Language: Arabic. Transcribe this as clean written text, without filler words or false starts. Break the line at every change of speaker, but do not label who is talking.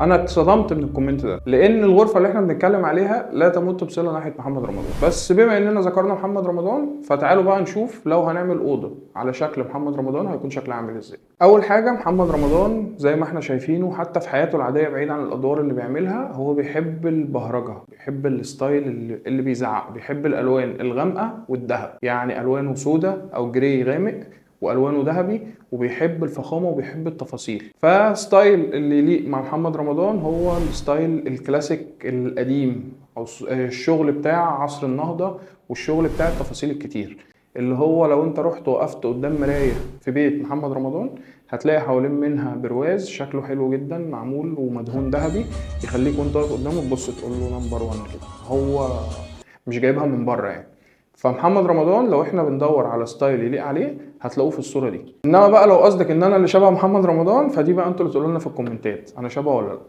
انا اتصدمت من الكومنت ده، لان الغرفه اللي احنا بنتكلم عليها لا تمت بصله ناحيه محمد رمضان. بس بما اننا ذكرنا محمد رمضان، فتعالوا بقى نشوف لو هنعمل اوضه على شكل محمد رمضان هيكون شكلها عامل ازاي. اول حاجه، محمد رمضان زي ما احنا شايفينه حتى في حياته العاديه بعيد عن الادوار اللي بيعملها، هو بيحب البهرجه، بيحب الستايل اللي بيزعق، بيحب الالوان الغامقه والذهب، يعني الوانه سودا او جراي غامق والوانه ذهبي، وبيحب الفخامه وبيحب التفاصيل. فستايل اللي يليق مع محمد رمضان هو الستايل الكلاسيك القديم، او الشغل بتاع عصر النهضه، والشغل بتاع التفاصيل الكتير، اللي هو لو انت رحت وقفت قدام مرايه في بيت محمد رمضان هتلاقي حوالين منها برواز شكله حلو جدا معمول ومدهون ذهبي، يخليك وانت واقف قدامه تبص تقول له نمبر 1 كده. هو مش جايبها من بره يعني. فمحمد رمضان لو احنا بندور على ستايل يليق عليه هتلاقوه في الصوره دي. انما بقى لو قصدك ان انا اللي شبه محمد رمضان، فدي بقى انتوا اللي تقولوا لنا في الكومنتات انا شبه ولا لا.